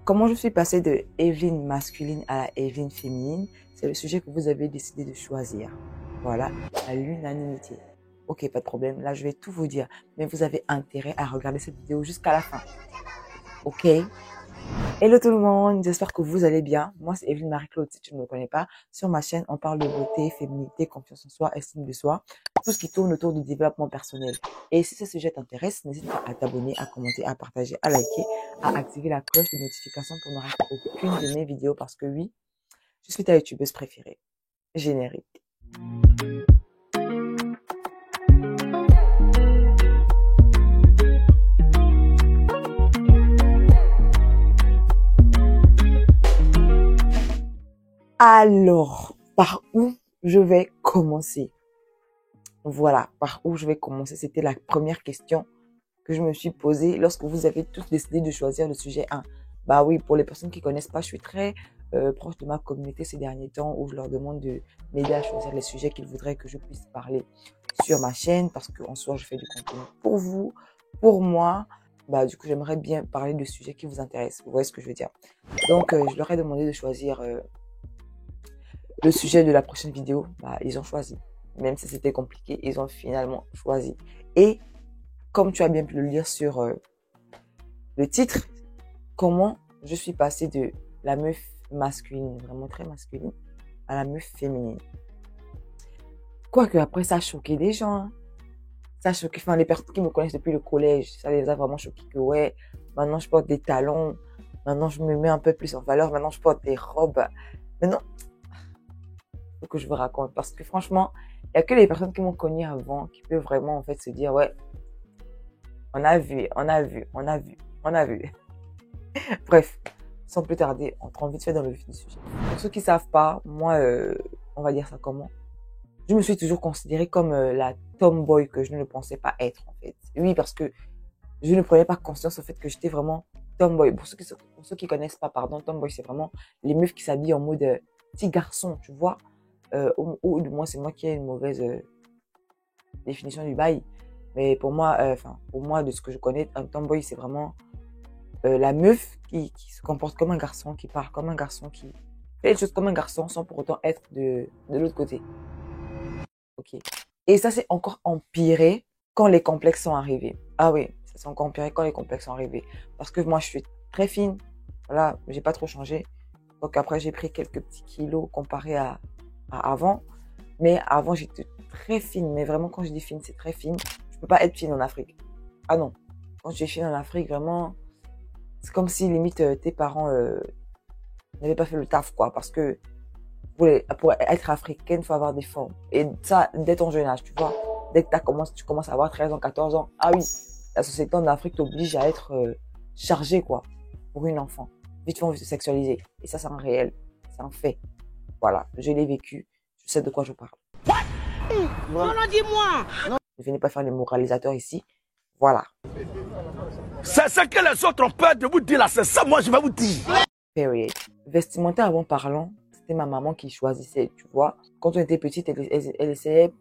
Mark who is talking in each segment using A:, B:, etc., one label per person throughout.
A: Comment je suis passée de Evelyne masculine à la Evelyne féminine, c'est le sujet que vous avez décidé de choisir. Voilà, à l'unanimité. Ok, pas de problème, là je vais tout vous dire, mais vous avez intérêt à regarder cette vidéo jusqu'à la fin. Ok? Hello tout le monde, j'espère que vous allez bien. Moi c'est Evelyne Marie-Claude, si tu ne me connais pas. Sur ma chaîne, on parle de beauté, féminité, confiance en soi, estime de soi, tout ce qui tourne autour du développement personnel. Et si ce sujet t'intéresse, n'hésite pas à t'abonner, à commenter, à partager, à liker, à activer la cloche de notification pour ne rater aucune de mes vidéos parce que oui, je suis ta youtubeuse préférée. Générique. Alors, par où je vais commencer? Voilà, par où je vais commencer. C'était la première question que je me suis posée lorsque vous avez tous décidé de choisir le sujet 1. Bah oui, pour les personnes qui connaissent pas, je suis très proche de ma communauté ces derniers temps où je leur demande de m'aider à choisir les sujets qu'ils voudraient que je puisse parler sur ma chaîne parce qu'en soi, je fais du contenu pour vous, pour moi. Bah du coup, j'aimerais bien parler de sujets qui vous intéressent. Vous voyez ce que je veux dire? Donc, je leur ai demandé de choisir le sujet de la prochaine vidéo. Bah, ils ont choisi. Même si c'était compliqué, ils ont finalement choisi. Et comme tu as bien pu le lire sur le titre, comment je suis passée de la meuf masculine, vraiment très masculine, à la meuf féminine. Quoique après, ça a choqué des gens. Hein. Ça a choqué, enfin, les personnes qui me connaissent depuis le collège, ça les a vraiment choqués que ouais, maintenant je porte des talons, maintenant je me mets un peu plus en valeur, maintenant je porte des robes. Maintenant, faut que je vous raconte parce que franchement, il n'y a que les personnes qui m'ont connue avant qui peuvent vraiment en fait se dire ouais, on a vu. Bref, sans plus tarder, entrons vite fait dans le vif du sujet. Pour ceux qui savent pas, moi, on va dire ça comment? Je me suis toujours considérée comme la tomboy que je ne pensais pas être en fait. Oui, parce que je ne prenais pas conscience au fait que j'étais vraiment tomboy. Pour ceux qui connaissent pas, pardon, tomboy, c'est vraiment les meufs qui s'habillent en mode petit garçon, tu vois. Ou du moins, c'est moi qui ai une mauvaise définition du bail. Mais pour moi, de ce que je connais, un tomboy, c'est vraiment la meuf qui se comporte comme un garçon, qui parle comme un garçon, qui fait les choses comme un garçon sans pour autant être de l'autre côté. Ok. Et ça, c'est encore empiré quand les complexes sont arrivés. Ah oui, ça s'est encore empiré quand les complexes sont arrivés. Parce que moi, je suis très fine. Voilà, j'ai pas trop changé. Donc après, j'ai pris quelques petits kilos comparé à avant. Mais avant, j'étais très fine. Mais vraiment, quand je dis fine, c'est très fine. Je peux pas être fine en Afrique. Ah non. Quand je suis fine en Afrique, vraiment, c'est comme si limite tes parents n'avaient pas fait le taf, quoi. Parce que pour être africaine, il faut avoir des formes. Et ça, dès ton jeune âge, tu vois. Dès que tu commences à avoir 13 ans, 14 ans. Ah oui, la société en Afrique t'oblige à être chargée, quoi. Pour une enfant. Vite fait, on veut se sexualiser. Et ça, c'est un réel. C'est un fait. Voilà. Je l'ai vécu. Je sais de quoi je parle.
B: Non, non, dis-moi.
A: Ne venez pas faire les moralisateurs ici. Voilà.
B: C'est ce que les autres ont peur de vous dire là. C'est ça, moi, je vais vous dire.
A: Period. Vestimentairement parlant, c'était ma maman qui choisissait, tu vois. Quand on était petite, elle essayait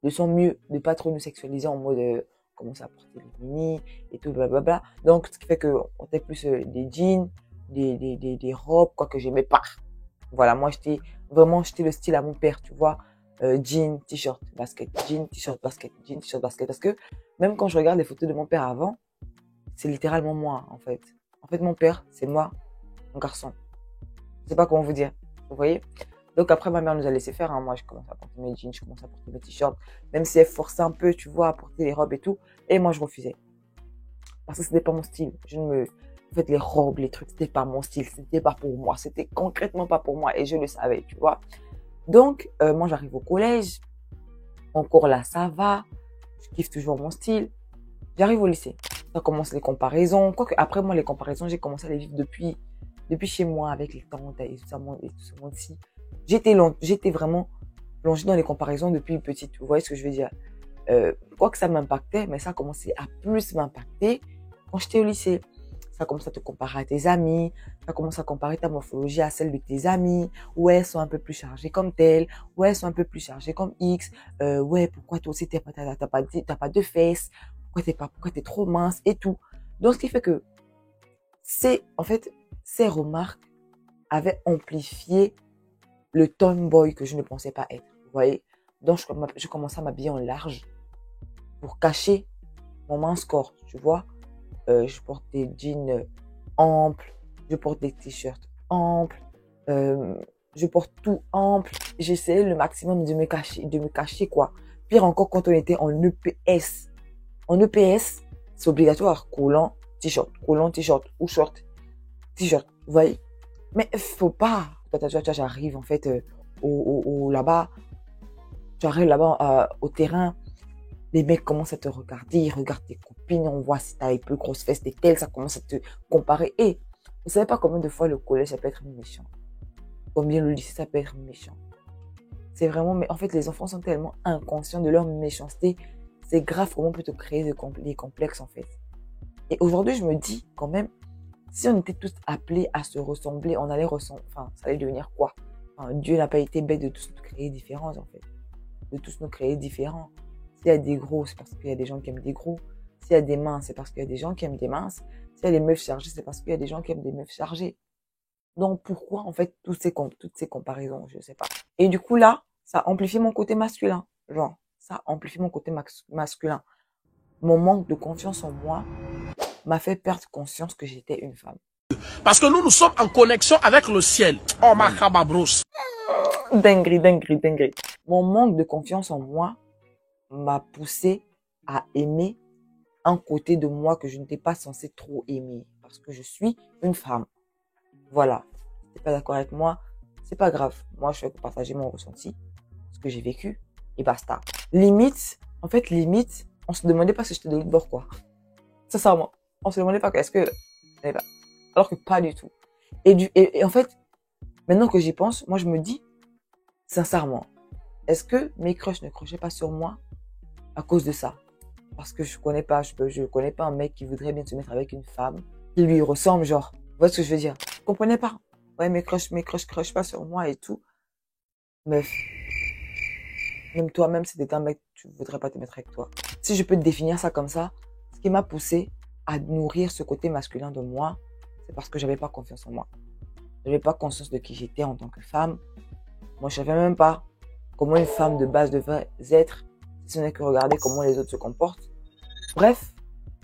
A: de son mieux de pas trop nous sexualiser en mode commencer à porter des mini et tout, blablabla. Donc, ce qui fait qu'on était plus des jeans, des robes, quoi que j'aimais pas. Voilà, moi, j'étais le style à mon père, tu vois. Jean, t-shirt, basket, jean, t-shirt, basket, jean, t-shirt, basket. Parce que même quand je regarde les photos de mon père avant, c'est littéralement moi, en fait. En fait, mon père, c'est moi, mon garçon. Je sais pas comment vous dire. Vous voyez? Donc après, ma mère nous a laissé faire. Hein. Moi, je commence à porter mes jeans, je commence à porter mes t-shirts. Même si elle forçait un peu, tu vois, à porter les robes et tout. Et moi, je refusais. Parce que c'était pas mon style. En fait, les robes, les trucs, c'était pas mon style. C'était pas pour moi. C'était concrètement pas pour moi. Et je le savais, tu vois. Donc, moi, j'arrive au collège. Encore là, ça va. Je kiffe toujours mon style. J'arrive au lycée. Ça commence les comparaisons. Quoique, après, moi, les comparaisons, j'ai commencé à les vivre depuis chez moi, avec les tantes et tout ça, ce monde-ci. J'étais vraiment plongée dans les comparaisons depuis petite. Vous voyez ce que je veux dire? Quoique ça m'impactait, mais ça a commencé à plus m'impacter quand j'étais au lycée. Ça commence à te comparer à tes amis, ça commence à comparer ta morphologie à celle de tes amis. Ouais, elles sont un peu plus chargées comme telle, ouais, elles sont un peu plus chargées comme X. Ouais, pourquoi toi aussi t'as pas de fesses? Pourquoi t'es trop mince et tout. Donc, ce qui fait que en fait, ces remarques avaient amplifié le tomboy que je ne pensais pas être. Vous voyez? Donc, je commençais à m'habiller en large pour cacher mon mince corps, tu vois. Je porte des jeans amples, je porte des t-shirts amples, je porte tout ample. J'essayais le maximum de me cacher quoi. Pire encore quand on était en EPS. En EPS, c'est obligatoire. Collant, t-shirt ou short, t-shirt. Vous voyez? Mais faut pas. J'arrive en fait là-bas. J'arrive là-bas au terrain. Les mecs commencent à te regarder, ils regardent tes copines, on voit si t'as les plus grosses fesses, et telles, ça commence à te comparer. Et vous savez pas combien de fois le collège, ça peut être méchant. Combien le lycée, ça peut être méchant. C'est vraiment, mais en fait, les enfants sont tellement inconscients de leur méchanceté. C'est grave comment on peut te créer des complexes, en fait. Et aujourd'hui, je me dis, quand même, si on était tous appelés à se ressembler, on allait ressembler, enfin, ça allait devenir quoi? Enfin, Dieu n'a pas été bête de tous nous créer différents, en fait. De tous nous créer différents. S'il y a des gros, c'est parce qu'il y a des gens qui aiment des gros. S'il y a des minces, c'est parce qu'il y a des gens qui aiment des minces. S'il y a des meufs chargées, c'est parce qu'il y a des gens qui aiment des meufs chargées. Donc, pourquoi, en fait, toutes ces comparaisons? Je sais pas. Et du coup, là, ça a amplifié mon côté masculin. Genre, ça a amplifié mon côté masculin. Mon manque de confiance en moi m'a fait perdre conscience que j'étais une femme.
B: Parce que nous sommes en connexion avec le ciel. Oh, ma cababros.
A: Dinguerie. Mon manque de confiance en moi m'a poussé à aimer un côté de moi que je n'étais pas censée trop aimer. Parce que je suis une femme. Voilà. Si t'es pas d'accord avec moi, c'est pas grave. Moi, je fais que partager mon ressenti, ce que j'ai vécu, et basta. Limite, on se demandait pas si j'étais de l'autre bord, quoi. Sincèrement. On se demandait pas est-ce que... Alors que pas du tout. Et en fait, maintenant que j'y pense, moi, je me dis, sincèrement, est-ce que mes crushs ne crochaient pas sur moi à cause de ça? Parce que je connais pas un mec qui voudrait bien se mettre avec une femme qui lui ressemble, genre. Vous voyez ce que je veux dire? Vous comprenez pas? Ouais, mes crushs crushent pas sur moi et tout. Mais même toi-même, si t'étais un mec, tu voudrais pas te mettre avec toi. Si je peux te définir ça comme ça, ce qui m'a poussé à nourrir ce côté masculin de moi, c'est parce que j'avais pas confiance en moi. J'avais pas conscience de qui j'étais en tant que femme. Moi, je savais même pas comment une femme de base devait être, si ce n'est que regarder comment les autres se comportent. Bref,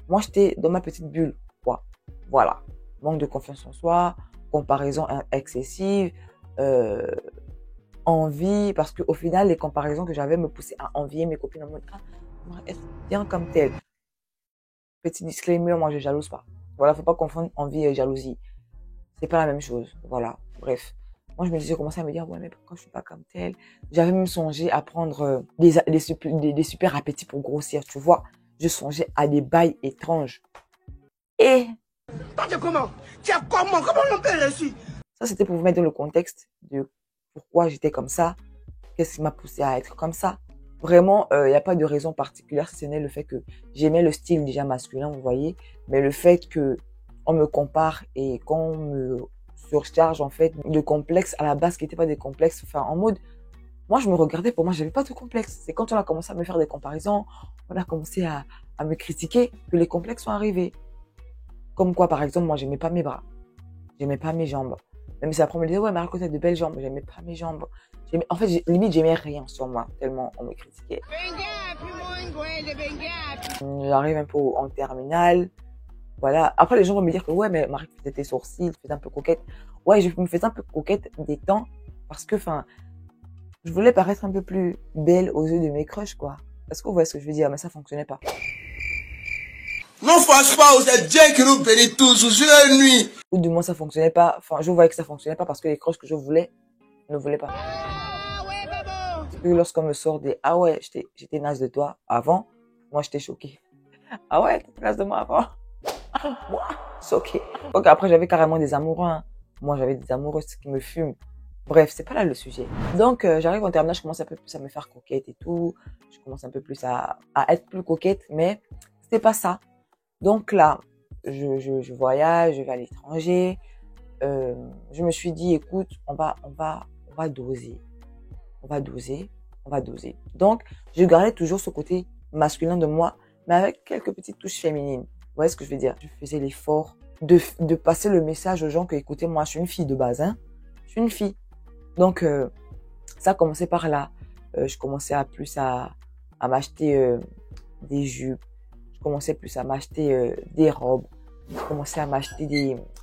A: moi, j'étais dans ma petite bulle, quoi. Voilà. Manque de confiance en soi, comparaison excessive, envie, parce qu'au final, les comparaisons que j'avais me poussaient à envier mes copines en mode, ah, on va être bien comme telle. Petit disclaimer, moi, je jalouse pas. Voilà, faut pas confondre envie et jalousie. C'est pas la même chose. Voilà. Bref. Moi, je commençais à me dire, ouais, mais pourquoi je suis pas comme telle? J'avais même songé à prendre des super appétits pour grossir, tu vois. Je songeais à des bails étranges. Et...
B: Comment on peut réussir?
A: Ça, c'était pour vous mettre dans le contexte de pourquoi j'étais comme ça. Qu'est-ce qui m'a poussé à être comme ça? Vraiment, il n'y a pas de raison particulière, si ce n'est le fait que j'aimais le style déjà masculin, vous voyez. Mais le fait que on me compare et qu'on me surcharge, en fait, de complexes à la base qui n'étaient pas des complexes. Enfin, en mode, moi, je me regardais, pour moi, j'avais pas de complexes. C'est quand on a commencé à me faire des comparaisons, on a commencé à me critiquer que les complexes sont arrivés. Comme quoi, par exemple, moi, j'aimais pas mes bras. J'aimais pas mes jambes. Même si après, on me disait, ouais, mais à côté de belles jambes, j'aimais pas mes jambes. En fait, limite, j'aimais rien sur moi, tellement on me critiquait. J'arrive un peu en terminale. Voilà. Après, les gens vont me dire que, ouais, mais Marie, tu faisais tes sourcils, tu faisais un peu coquette. Ouais, je me faisais un peu coquette des temps parce que, enfin, je voulais paraître un peu plus belle aux yeux de mes crushs, quoi. Est-ce que vous voyez ce que je veux dire? Mais ça fonctionnait pas.
B: Non, fâche pas, c'est Dieu qui nous bénit tous, jour et nuit.
A: Ou du moins, ça fonctionnait pas. Enfin, je voyais que ça fonctionnait pas parce que les crushs que je voulais ne voulaient pas. Et lorsqu'on me sort des, ah ouais, j'étais naze de toi avant, moi, j'étais choquée. Ah ouais, t'étais naze de moi avant? Moi, c'est ok. Ok, après, j'avais carrément des amoureux, hein. Moi, j'avais des amoureuses qui me fument. Bref, c'est pas là le sujet. Donc, j'arrive en terminale, je commence un peu plus à me faire coquette et tout. Je commence un peu plus à être plus coquette, mais c'était pas ça. Donc là, je voyage, je vais à l'étranger. Je me suis dit, écoute, on va doser. On va doser. Donc, je gardais toujours ce côté masculin de moi, mais avec quelques petites touches féminines. Vous voyez ce que je veux dire? Je faisais l'effort de passer le message aux gens que, écoutez, moi, je suis une fille de base, hein. Je suis une fille. Donc, ça a commencé par là. Je commençais à m'acheter des jupes. Je commençais plus à m'acheter des robes. Je commençais à m'acheter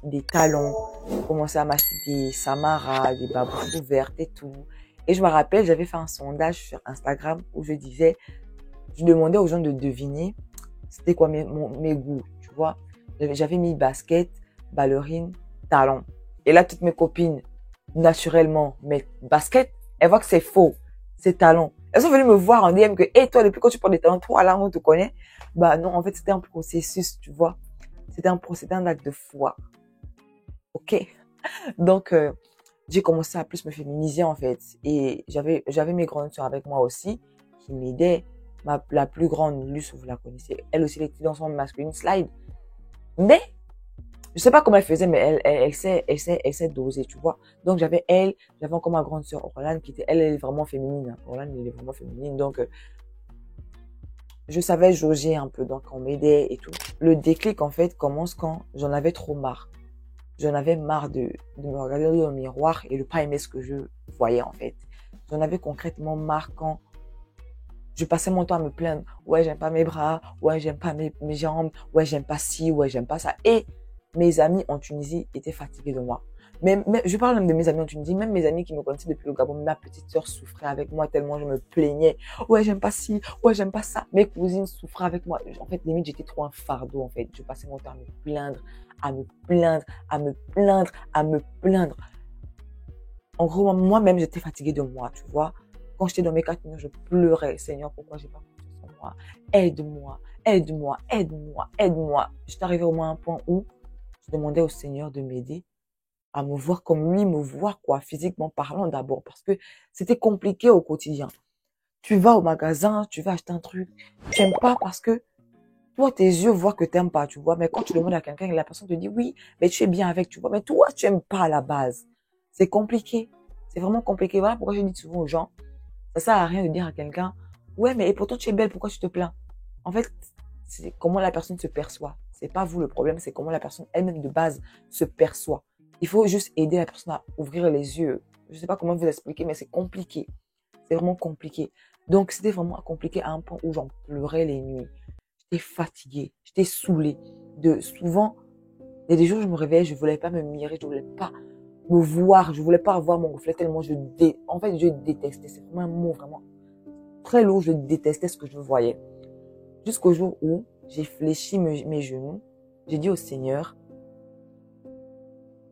A: des talons. Je commençais à m'acheter des samaras, des babouches ouvertes et tout. Et je me rappelle, j'avais fait un sondage sur Instagram où je demandais aux gens de deviner c'était quoi mes goûts, tu vois. J'avais mis basket, ballerine, talons. Et là, toutes mes copines, naturellement, mais basket, elles voient que c'est faux, c'est talons. Elles sont venues me voir en DM que, hey, toi, depuis quand tu portes des talons, toi, là, on te connaît. Bah non, en fait, c'était un processus, tu vois. C'était un acte de foi. Ok. Donc, j'ai commencé à plus me féminiser, en fait. Et j'avais mes grandes sœurs avec moi aussi, qui m'aidaient. La plus grande, Luce, vous la connaissez. Elle aussi, elle était dans son masculine slide. Mais, je sais pas comment elle faisait, mais elle sait doser, tu vois. Donc, j'avais encore ma grande sœur, Orlane, elle est vraiment féminine. Orlane, elle est vraiment féminine. Donc, je savais jauger un peu. Donc, on m'aidait et tout. Le déclic, en fait, commence quand j'en avais trop marre. J'en avais marre de me regarder dans le miroir et de pas aimer ce que je voyais, en fait. J'en avais concrètement marre quand je passais mon temps à me plaindre. Ouais, j'aime pas mes bras. Ouais, j'aime pas mes jambes. Ouais, j'aime pas ci. Ouais, j'aime pas ça. Et mes amis en Tunisie étaient fatigués de moi. Mais je parle même de mes amis en Tunisie. Même mes amis qui me connaissaient depuis le Gabon, ma petite sœur souffrait avec moi tellement je me plaignais. Ouais, j'aime pas ci. Ouais, j'aime pas ça. Mes cousines souffraient avec moi. En fait, limite, j'étais trop un fardeau, en fait. Je passais mon temps à me plaindre, à me plaindre, à me plaindre, à me plaindre. En gros, moi-même, j'étais fatiguée de moi, tu vois. Quand j'étais dans mes 4 murs, je pleurais. Seigneur, pourquoi j'ai pas confiance en moi? Aide-moi, aide-moi, aide-moi, aide-moi. J'étais arrivée au moins à un point où je demandais au Seigneur de m'aider à me voir comme lui me voit, quoi, physiquement parlant d'abord, parce que c'était compliqué au quotidien. Tu vas au magasin, tu vas acheter un truc, tu n'aimes pas parce que toi, tes yeux voient que tu n'aimes pas, tu vois, mais quand tu demandes à quelqu'un, la personne te dit oui, mais tu es bien avec, tu vois, mais toi, tu n'aimes pas à la base. C'est compliqué. C'est vraiment compliqué. Voilà pourquoi je dis souvent aux gens, ça sert à rien de dire à quelqu'un, ouais, mais et pourtant tu es belle, pourquoi tu te plains? En fait, c'est comment la personne se perçoit. C'est pas vous le problème, c'est comment la personne elle-même de base se perçoit. Il faut juste aider la personne à ouvrir les yeux. Je sais pas comment vous expliquer, mais c'est compliqué. C'est vraiment compliqué. Donc, c'était vraiment compliqué à un point où j'en pleurais les nuits. J'étais fatiguée, j'étais saoulée. Souvent, il y a des jours où je me réveillais, je voulais pas me mirer, je voulais pas me voir, je voulais pas avoir mon reflet tellement en fait, je détestais. C'est vraiment un mot vraiment très lourd, je détestais ce que je voyais. Jusqu'au jour où j'ai fléchi mes genoux, j'ai dit au Seigneur,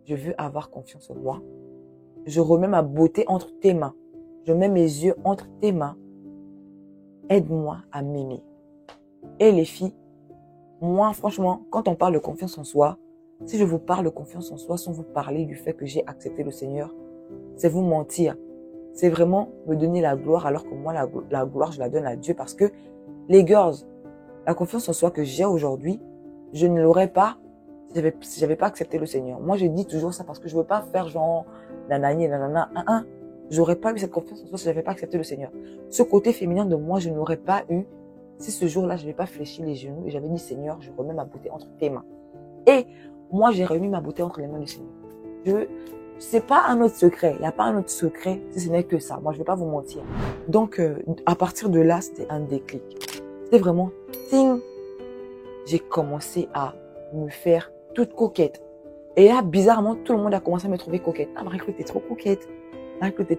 A: je veux avoir confiance en moi. Je remets ma beauté entre tes mains. Je mets mes yeux entre tes mains. Aide-moi à m'aimer. Et les filles, moi, franchement, quand on parle de confiance en soi, si je vous parle de confiance en soi sans vous parler du fait que j'ai accepté le Seigneur, c'est vous mentir. C'est vraiment me donner la gloire alors que moi, la gloire, je la donne à Dieu parce que les girls, la confiance en soi que j'ai aujourd'hui, je ne l'aurais pas si j'avais pas accepté le Seigneur. Moi, je dis toujours ça parce que je veux pas faire genre nanani, nanana, J'aurais pas eu cette confiance en soi si j'avais pas accepté le Seigneur. Ce côté féminin de moi, je ne l'aurais pas eu si ce jour-là, je n'avais pas fléchi les genoux et j'avais dit Seigneur, je remets ma beauté entre tes mains. Et moi, j'ai remis ma beauté entre les mains du Seigneur. C'est pas un autre secret. Il n'y a pas un autre secret si ce n'est que ça. Moi, je vais pas vous mentir. Donc, à partir de là, c'était un déclic. C'était vraiment, ting, j'ai commencé à me faire toute coquette. Et là, bizarrement, tout le monde a commencé à me trouver coquette. Ah, Marie-Claude, t'es trop coquette. Marie-Claude, t'es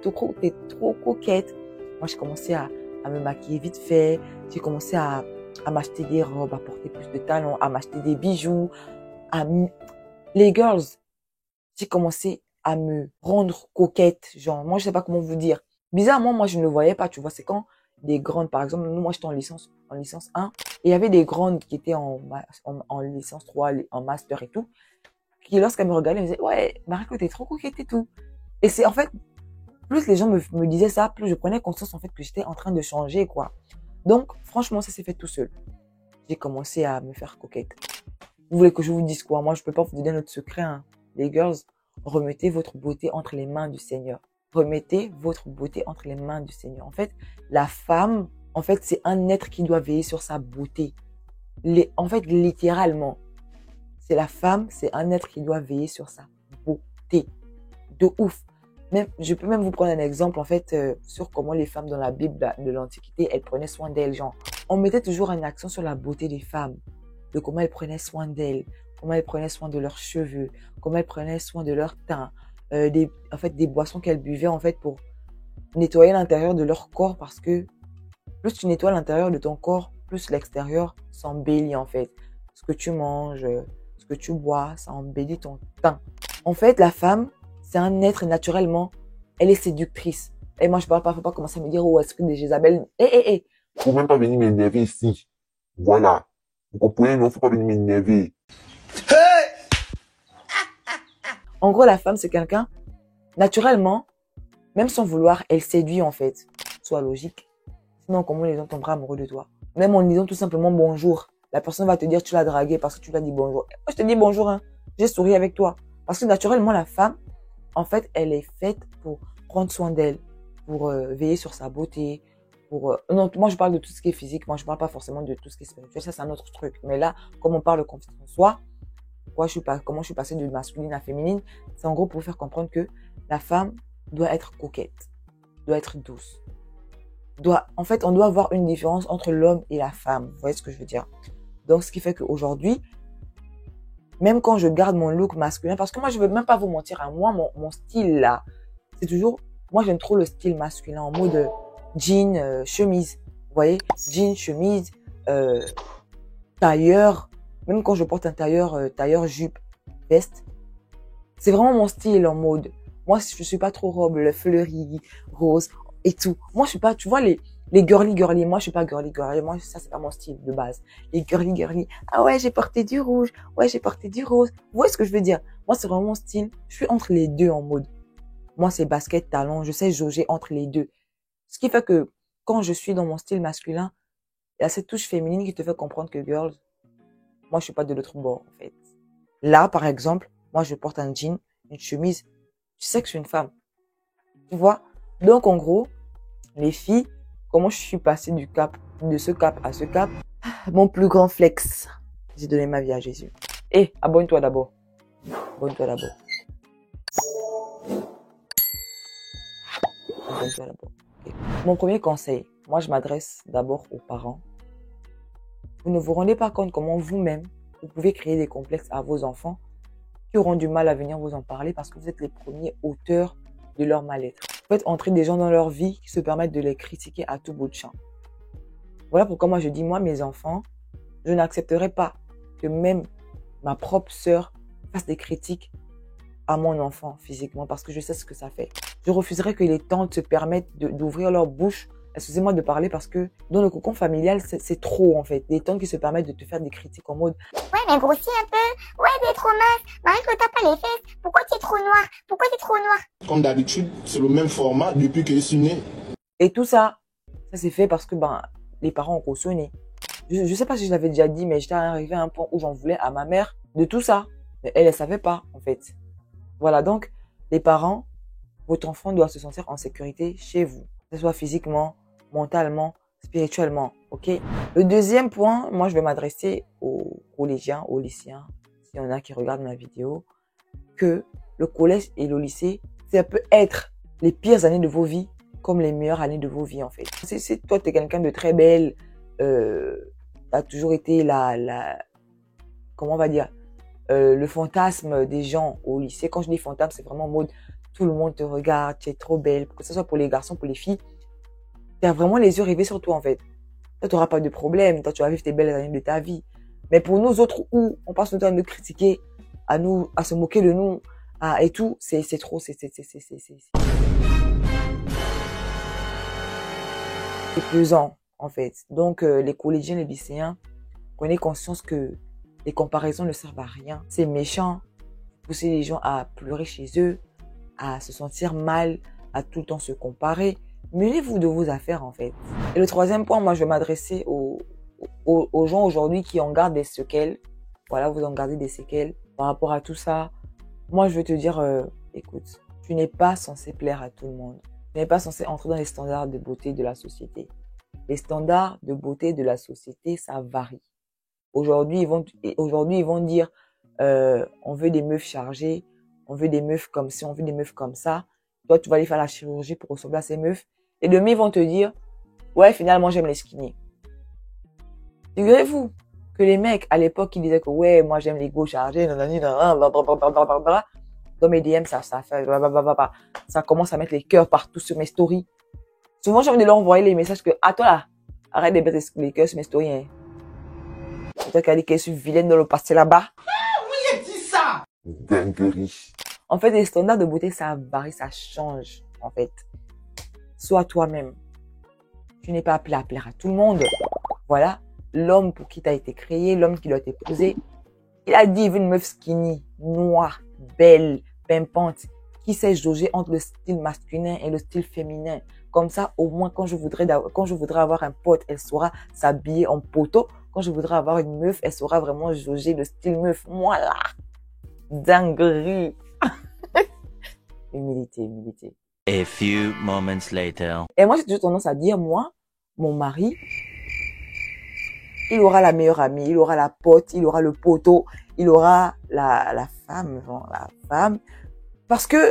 A: trop coquette. Moi, j'ai commencé à me maquiller vite fait. J'ai commencé à m'acheter des robes, à porter plus de talons, à m'acheter des bijoux. Les girls, j'ai commencé à me rendre coquette. Genre, moi, je sais pas comment vous dire. Bizarrement, moi, je ne le voyais pas, tu vois. C'est quand des grandes, par exemple, moi, j'étais en licence 1. Et il y avait des grandes qui étaient en licence 3, en master et tout. Qui, lorsqu'elles me regardaient, elles me disaient, ouais, Marie-Claude, t'es trop coquette et tout. Et c'est, en fait, plus les gens me disaient ça, plus je prenais conscience, en fait, que j'étais en train de changer, quoi. Donc, franchement, ça s'est fait tout seul. J'ai commencé à me faire coquette. Vous voulez que je vous dise quoi? Moi, je peux pas vous donner notre secret, hein. Les girls, remettez votre beauté entre les mains du Seigneur. Remettez votre beauté entre les mains du Seigneur. En fait, la femme, en fait, c'est un être qui doit veiller sur sa beauté. En fait, littéralement. c'est la femme, c'est un être qui doit veiller sur sa beauté. De ouf. Même, je peux même vous prendre un exemple, en fait, sur comment les femmes dans la Bible de l'Antiquité, elles prenaient soin d'elles. Genre, on mettait toujours un accent sur la beauté des femmes, de comment elles prenaient soin d'elles, comment elles prenaient soin de leurs cheveux, comment elles prenaient soin de leur teint, en fait, des boissons qu'elles buvaient, en fait, pour nettoyer l'intérieur de leur corps, parce que plus tu nettoies l'intérieur de ton corps, plus l'extérieur s'embellit, en fait. Ce que tu manges, ce que tu bois, ça embellit ton teint. En fait, la femme, c'est un être naturellement, elle est séductrice. Et moi, je parle pas, faut pas commencer à me dire, oh, est-ce que des Jézabel,
C: Faut même pas venir m'énerver ici. Voilà. Vous comprenez, non, faut pas venir m'énerver.
A: En gros, la femme, c'est quelqu'un, naturellement, même sans vouloir, elle séduit, en fait. Sois logique. Sinon, comment les gens tomberaient amoureux de toi? Même en disant tout simplement bonjour. La personne va te dire, tu l'as dragué parce que tu lui as dit bonjour. Moi, je te dis bonjour, hein. J'ai souri avec toi. Parce que naturellement, la femme, en fait, elle est faite pour prendre soin d'elle, pour veiller sur sa beauté, pour... Non, moi, je parle de tout ce qui est physique. Moi, je parle pas forcément de tout ce qui est spirituel. Ça, c'est un autre truc. Mais là, comme on parle de confiance en soi, comment je suis passée de masculine à féminine, c'est en gros pour faire comprendre que la femme doit être coquette, doit être douce. En fait, on doit avoir une différence entre l'homme et la femme. Vous voyez ce que je veux dire? Donc, ce qui fait qu'aujourd'hui, même quand je garde mon look masculin, parce que moi, je veux même pas vous mentir, à moi, mon style là, c'est toujours, moi, j'aime trop le style masculin en mode jean, chemise. Vous voyez? Jean, chemise, tailleur, même quand je porte un tailleur jupe, veste. C'est vraiment mon style en mode. Moi, je suis pas trop robe, le fleuri, rose et tout. Moi, je suis pas, tu vois, les girly. Moi, je suis pas girly. Moi, ça, c'est pas mon style de base. Les girly. Ah ouais, j'ai porté du rouge. Ouais, j'ai porté du rose. Vous voyez ce que je veux dire? Moi, c'est vraiment mon style. Je suis entre les deux en mode. Moi, c'est basket, talon. Je sais jauger entre les deux. Ce qui fait que quand je suis dans mon style masculin, il y a cette touche féminine qui te fait comprendre que, girls, moi, je suis pas de l'autre bord, en fait. Là, par exemple, moi, je porte un jean, une chemise. Tu sais que je suis une femme. Tu vois? Donc, en gros, les filles, comment je suis passée de ce cap à ce cap? Mon plus grand flex. J'ai donné ma vie à Jésus. Abonne-toi d'abord. Abonne-toi d'abord. Abonne-toi d'abord. Okay. Mon premier conseil, moi, je m'adresse d'abord aux parents. Vous ne vous rendez pas compte comment vous-même, vous pouvez créer des complexes à vos enfants qui auront du mal à venir vous en parler parce que vous êtes les premiers auteurs de leur mal-être. Vous faites entrer des gens dans leur vie qui se permettent de les critiquer à tout bout de champ. Voilà pourquoi moi je dis, moi, mes enfants, je n'accepterai pas que même ma propre sœur fasse des critiques à mon enfant physiquement parce que je sais ce que ça fait. Je refuserai que les tantes se permettent d'ouvrir leur bouche, excusez-moi de parler parce que dans le cocon familial, c'est trop en fait. Des tantes qui se permettent de te faire des critiques en mode
D: « Ouais, mais grossis un peu. Ouais, t'es trop mince. Marie, que t'as pas les fesses. Pourquoi t'es trop noir? Pourquoi t'es trop noir ?»
E: Comme d'habitude, c'est le même format depuis que je suis né.
A: Et tout ça, ça s'est fait parce que les parents ont cautionné. Je sais pas si je l'avais déjà dit, mais j'étais arrivé à un point où j'en voulais à ma mère de tout ça. Mais elle savait pas en fait. Voilà, donc les parents, votre enfant doit se sentir en sécurité chez vous. Que ce soit physiquement, mentalement, spirituellement, ok? Le deuxième point, moi je vais m'adresser aux collégiens, aux lycéens, s'il y en a qui regardent ma vidéo, que le collège et le lycée, ça peut être les pires années de vos vies comme les meilleures années de vos vies en fait. Si toi tu es quelqu'un de très belle, t'as toujours été comment on va dire, le fantasme des gens au lycée. Quand je dis fantasme, c'est vraiment en mode tout le monde te regarde, tu es trop belle, que ce soit pour les garçons, pour les filles. Tu as vraiment les yeux rivés sur toi en fait. Toi, tu n'auras pas de problème. Toi, tu vas vivre tes belles années de ta vie. Mais pour nous autres où on passe notre temps à nous critiquer, à se moquer de nous, et tout, c'est trop, c'est pesant en fait. Donc, les collégiens, les lycéens, prenez conscience que les comparaisons ne servent à rien. C'est méchant. Pousser les gens à pleurer chez eux, à se sentir mal, à tout le temps se comparer. Mêlez-vous de vos affaires, en fait. Et le troisième point, moi, je vais m'adresser aux gens aujourd'hui qui en gardent des séquelles. Voilà, vous en gardez des séquelles par rapport à tout ça. Moi, je veux te dire, écoute, tu n'es pas censé plaire à tout le monde. Tu n'es pas censé entrer dans les standards de beauté de la société. Les standards de beauté de la société, ça varie. Aujourd'hui, ils vont dire, on veut des meufs chargées, on veut des meufs comme ci, on veut des meufs comme ça. Toi, tu vas aller faire la chirurgie pour ressembler à ces meufs. Et demain, ils vont te dire, ouais, finalement, j'aime les skinny. Figurez-vous que les mecs, à l'époque, ils disaient que, ouais, moi, j'aime les go chargés, blablabla. Dans mes DM, ça fait, blablabla. Ça commence à mettre les cœurs partout sur mes stories. Souvent, j'ai envie de leur envoyer les messages que, ah, toi là, arrête de mettre les cœurs sur mes stories, hein. C'est toi qui as dit que je suis vilaine de le passer là-bas.
C: Dinguerie.
A: En fait, les standards de beauté, ça varie, ça change, en fait. Sois toi-même. Tu n'es pas appelé à plaire à tout le monde. Voilà. L'homme pour qui tu as été créé, l'homme qui doit t'épouser, il a dit, il veut une meuf skinny, noire, belle, pimpante, qui sait jauger entre le style masculin et le style féminin. Comme ça, au moins, quand je voudrais avoir un pote, elle saura s'habiller en poteau. Quand je voudrais avoir une meuf, elle saura vraiment jauger le style meuf. Moi, là. Dinguerie. Humilité, humilité.
F: A few moments later.
A: Et moi, j'ai toujours tendance à dire, moi, mon mari, il aura la meilleure amie, il aura la pote, il aura le poteau, il aura la femme, genre la femme. Parce que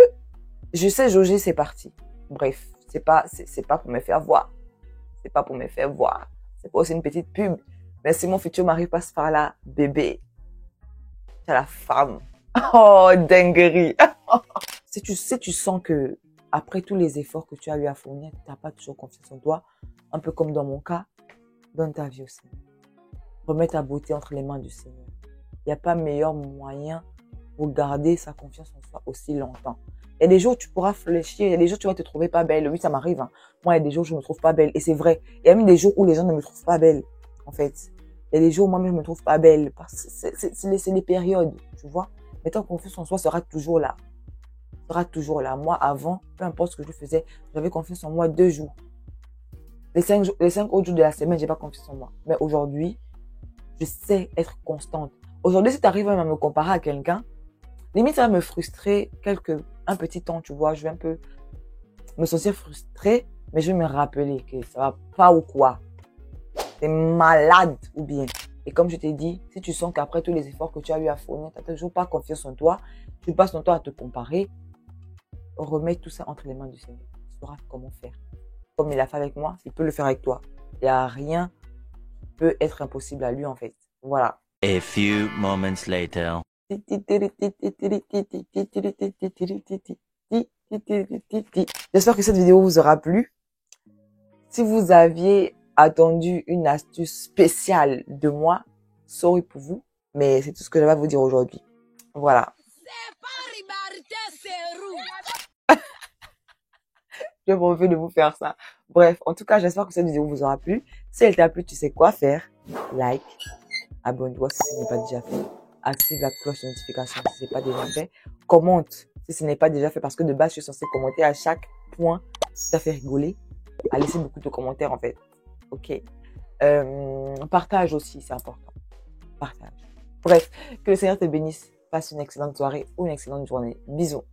A: je sais jauger, c'est parti. Bref, c'est pas pour me faire voir. C'est pas pour me faire voir. C'est pas aussi une petite pub. Mais si mon futur mari passe par là, bébé, c'est la femme. Oh, dinguerie. Si tu sens que après tous les efforts que tu as eu à fournir, tu n'as pas toujours confiance en toi, un peu comme dans mon cas, donne ta vie au Seigneur. Remets ta beauté entre les mains du Seigneur. Il n'y a pas meilleur moyen pour garder sa confiance en soi aussi longtemps. Il y a des jours où tu pourras fléchir, il y a des jours où tu vas te trouver pas belle. Oui, ça m'arrive. Hein. Moi, il y a des jours où je me trouve pas belle. Et c'est vrai. Il y a même des jours où les gens ne me trouvent pas belle, en fait. Il y a des jours où moi-même je me trouve pas belle. Parce que c'est les périodes, tu vois. Mais ta confiance en soi sera toujours là. Sera toujours là. Moi, avant, peu importe ce que je faisais, j'avais confiance en moi 2 jours. Les 5 autres jours de la semaine, j'ai pas confiance en moi. Mais aujourd'hui, je sais être constante. Aujourd'hui, si tu arrives même à me comparer à quelqu'un, limite, ça va me frustrer un petit temps, tu vois. Je vais un peu me sentir frustrée, mais je vais me rappeler que ça va pas ou quoi. T'es malade ou bien. Et comme je t'ai dit, si tu sens qu'après tous les efforts que tu as eu à fournir, tu n'as toujours pas confiance en toi, tu passes ton temps à te comparer, remets tout ça entre les mains du Seigneur. Tu sauras comment faire. Comme il a fait avec moi, il peut le faire avec toi. Il n'y a rien qui peut être impossible à lui, en fait. Voilà.
F: A few moments later.
A: J'espère que cette vidéo vous aura plu. Si vous aviez attendu une astuce spéciale de moi, sorry pour vous, mais c'est tout ce que j'avais à vous dire aujourd'hui. Voilà. Je me refais de vous faire ça. Bref, en tout cas, j'espère que cette vidéo vous aura plu. Si elle t'a plu, tu sais quoi faire. Like, abonne-toi si ce n'est pas déjà fait. Active la cloche de notification si ce n'est pas déjà fait. Commente si ce n'est pas déjà fait parce que de base, je suis censée commenter à chaque point qui t'a fait rigoler. À laisser beaucoup de commentaires en fait. Ok. Partage aussi, c'est important. Partage. Bref, que le Seigneur te bénisse. Passe une excellente soirée ou une excellente journée. Bisous.